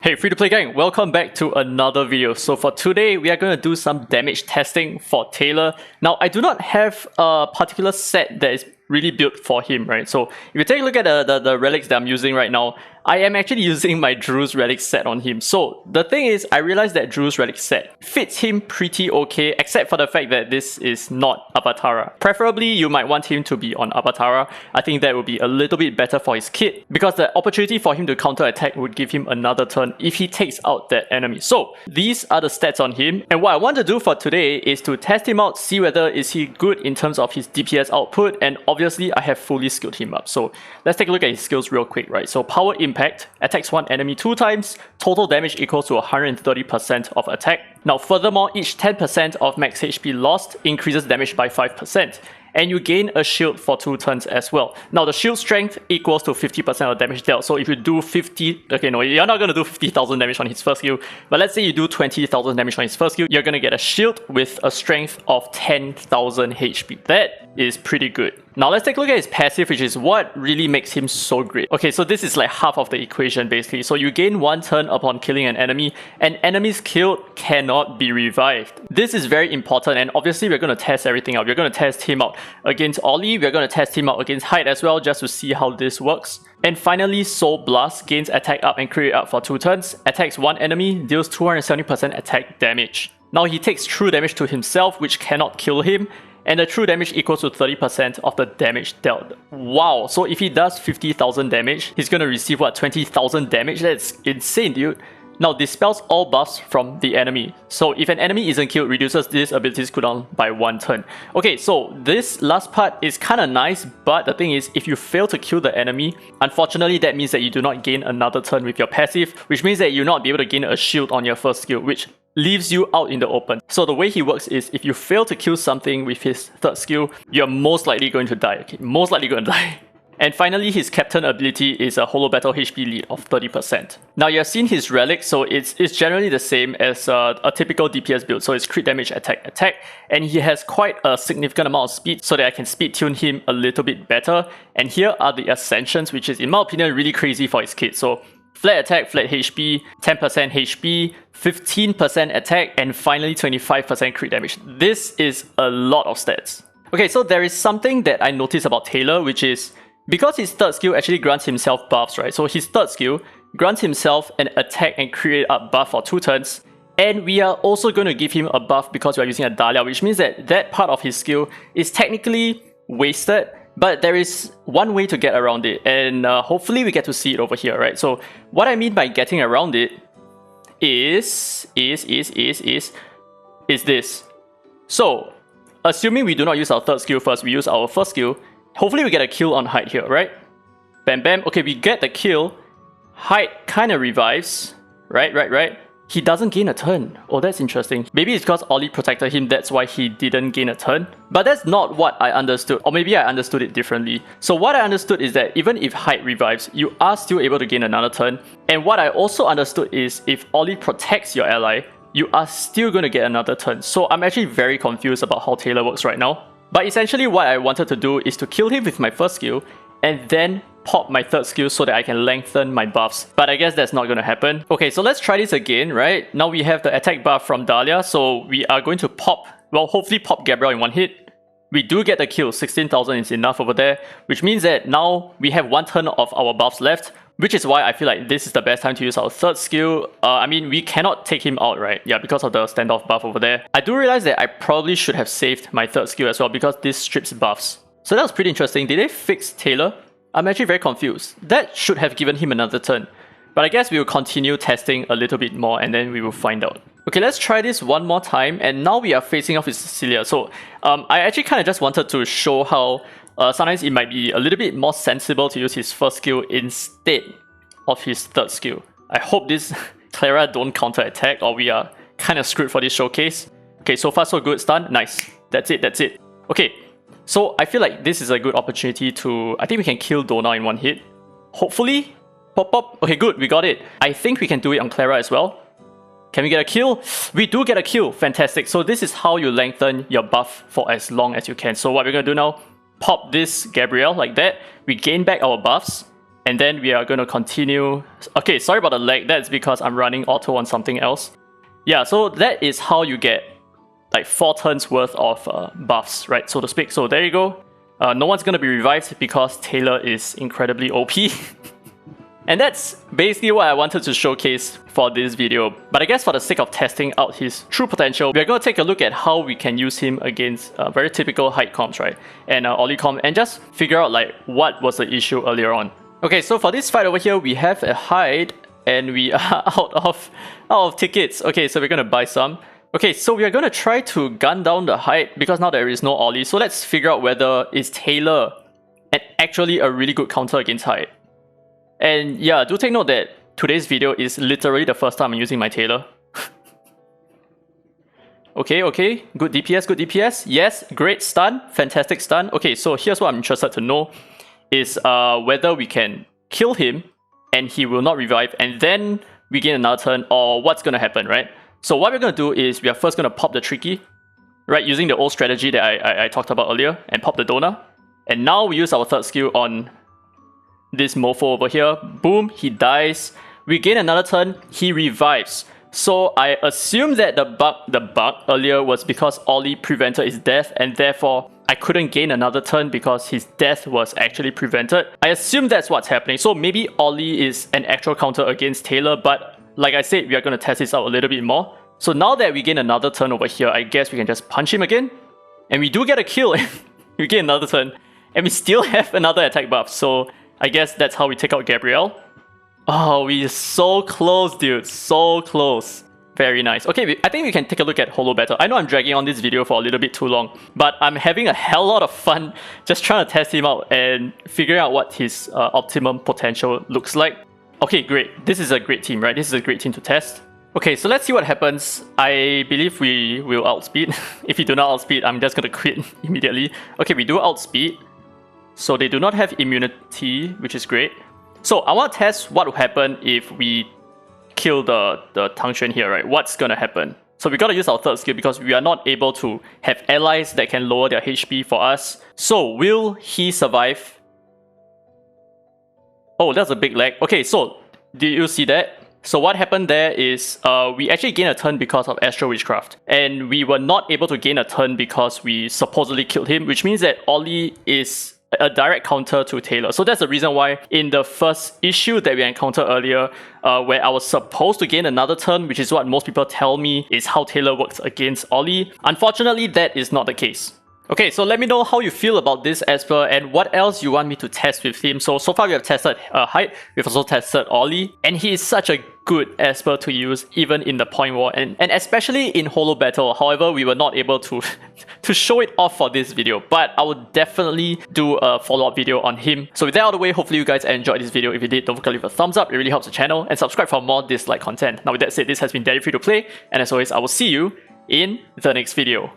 Hey free to play gang, welcome back to another video. So for today, we are going to do some damage testing for Taylor. Now, I do not have a particular set that is really built for him, right? So if you take a look at the relics that I'm using right now, I am actually using my Drew's relic set on him. So the thing is, I realized that Drew's relic set fits him pretty okay, except for the fact that this is not Avatara. Preferably, you might want him to be on Avatara. I think that would be a little bit better for his kit, because the opportunity for him to counter attack would give him another turn if he takes out that enemy. So these are the stats on him, and what I want to do for today is to test him out, see whether is he good in terms of his DPS output, and obviously I have fully skilled him up. So let's take a look at his skills real quick, right? So power impact, attacks one enemy 2 times, total damage equals to 130% of attack. Now furthermore, each 10% of max HP lost increases damage by 5%. And you gain a shield for 2 turns as well. Now the shield strength equals to 50% of damage dealt. So if you do 50, okay, no, you're not going to do 50,000 damage on his first skill, but let's say you do 20,000 damage on his first skill, you're going to get a shield with a strength of 10,000 HP. That is pretty good. Now let's take a look at his passive, which is what really makes him so great. Okay, so this is like half of the equation basically. So you gain 1 turn upon killing an enemy, and enemies killed cannot be revived. This is very important, and obviously we're going to test everything out. We're going to test him out against Ollie, we're going to test him out against Hyde as well, just to see how this works. And finally, Soul Blast gains attack up and crit up for 2 turns, attacks one enemy, deals 270% attack damage. Now he takes true damage to himself, which cannot kill him, and the true damage equals to 30% of the damage dealt. Wow, so if he does 50,000 damage, he's gonna receive what, 20,000 damage? That's insane, dude. Now dispels all buffs from the enemy. So if an enemy isn't killed, reduces this ability's cooldown by 1 turn. Okay, so this last part is kind of nice, but the thing is, if you fail to kill the enemy, unfortunately that means that you do not gain another turn with your passive, which means that you'll not be able to gain a shield on your first skill, which leaves you out in the open. So the way he works is, if you fail to kill something with his third skill, you're most likely going to die, okay? Most likely going to die. And finally, his captain ability is a Holo Battle HP lead of 30%. Now you have seen his relic, so it's generally the same as a typical DPS build. So it's crit damage, attack, and he has quite a significant amount of speed, so that I can speed tune him a little bit better. And here are the Ascensions, which is in my opinion really crazy for his kit. So flat attack, flat HP, 10% HP, 15% attack, and finally 25% crit damage. This is a lot of stats. Okay, so there is something that I noticed about Taylor, which is, because his third skill actually grants himself buffs, right? So his third skill grants himself an attack and crit up buff for 2 turns. And we are also going to give him a buff because we are using a Dahlia, which means that that part of his skill is technically wasted. But there is one way to get around it, and hopefully we get to see it over here, right? So what I mean by getting around it is this. So assuming we do not use our third skill first, we use our first skill, hopefully we get a kill on Hyde here, right? Bam bam. Okay, we get the kill. Hyde kind of revives, right? He doesn't gain a turn. Oh, that's interesting. Maybe it's because Ollie protected him, that's why he didn't gain a turn. But that's not what I understood. Or maybe I understood it differently. So what I understood is that even if Hyde revives, you are still able to gain another turn. And what I also understood is, if Ollie protects your ally, you are still going to get another turn. So I'm actually very confused about how Taylor works right now. But essentially what I wanted to do is to kill him with my first skill, and then pop my third skill so that I can lengthen my buffs. But I guess that's not going to happen. Okay, so let's try this again, right? Now we have the attack buff from Dahlia, so we are going to pop, well, hopefully pop Gabriel in 1 hit. We do get the kill, 16,000 is enough over there, which means that now we have 1 turn of our buffs left, which is why I feel like this is the best time to use our third skill. I mean, we cannot take him out, right? Yeah, because of the standoff buff over there. I do realize that I probably should have saved my third skill as well, because this strips buffs. So that was pretty interesting. Did they fix Taylor? I'm actually very confused. That should have given him another turn. But I guess we will continue testing a little bit more, and then we will find out. Okay, let's try this one more time, and now we are facing off with Cecilia. So I actually kind of just wanted to show how sometimes it might be a little bit more sensible to use his first skill instead of his third skill. I hope this Clara don't counter attack, or we are kind of screwed for this showcase. Okay, so far so good. Stun, nice. That's it. Okay, so I feel like this is a good opportunity to, I think we can kill Dona in 1 hit. Hopefully, pop. Okay, good, we got it. I think we can do it on Clara as well. Can we get a kill? We do get a kill, fantastic. So this is how you lengthen your buff for as long as you can. So what we're gonna do now, pop this Gabrielle like that. We gain back our buffs. And then we are going to continue. Okay, sorry about the lag. That's because I'm running auto on something else. Yeah, so that is how you get like 4 turns worth of buffs, right, so to speak. So there you go. No one's going to be revived because Taylor is incredibly OP. And that's basically what I wanted to showcase for this video. But I guess for the sake of testing out his true potential, we're going to take a look at how we can use him against very typical height comps, right? And Ollie comp, and just figure out like what was the issue earlier on. Okay, so for this fight over here, we have a height and we are out of tickets. Okay, so we're going to buy some. Okay, so we are going to try to gun down the height because now there is no Ollie. So let's figure out whether is Taylor actually a really good counter against height. And yeah, do take note that today's video is literally the first time I'm using my Taylor. Okay, good DPS, yes, great stun, fantastic stun. Okay, so here's what I'm interested to know is whether we can kill him and he will not revive and then we gain another turn, or what's gonna happen, right? So what we're gonna do is we are first gonna pop the Tricky, right, using the old strategy that I talked about earlier, and pop the Donor. And now we use our third skill on this mofo over here. Boom, he dies. We gain another turn, he revives. So I assume that the bug earlier was because Ollie prevented his death, and therefore I couldn't gain another turn because his death was actually prevented. I assume that's what's happening. So maybe Ollie is an actual counter against Taylor, but like I said, we are going to test this out a little bit more. So now that we gain another turn over here, I guess we can just punch him again. And we do get a kill. We gain another turn. And we still have another attack buff. So I guess that's how we take out Gabrielle. Oh, we're so close, dude. So close. Very nice. Okay, I think we can take a look at Holo Battle. I know I'm dragging on this video for a little bit too long, but I'm having a hell lot of fun just trying to test him out and figuring out what his optimum potential looks like. Okay, great. This is a great team, right? This is a great team to test. Okay, so let's see what happens. I believe we will outspeed. If we do not outspeed, I'm just going to quit immediately. Okay, we do outspeed. So they do not have immunity, which is great. So I want to test what will happen if we kill the Tang Xuan here, right? What's gonna happen? So we gotta use our third skill because we are not able to have allies that can lower their HP for us. So will he survive? Oh, that's a big lag. Okay, so did you see that? So what happened there is we actually gained a turn because of Astral Witchcraft. And we were not able to gain a turn because we supposedly killed him, which means that Ollie is a direct counter to Taylor. So that's the reason why in the first issue that we encountered earlier, where I was supposed to gain another turn, which is what most people tell me is how Taylor works against Ollie. Unfortunately, that is not the case. Okay, so let me know how you feel about this Esper and what else you want me to test with him. So far we have tested height, we've also tested Ollie, and he is such a good Esper to use even in the point war and especially in Holo Battle. However, we were not able to to show it off for this video, but I would definitely do a follow-up video on him. So with that out of the way, hopefully you guys enjoyed this video. If you did, don't forget to leave a thumbs up, it really helps the channel, and subscribe for more Dislyte content. Now with that said, this has been Daddy Free to Play, and as always, I will see you in the next video.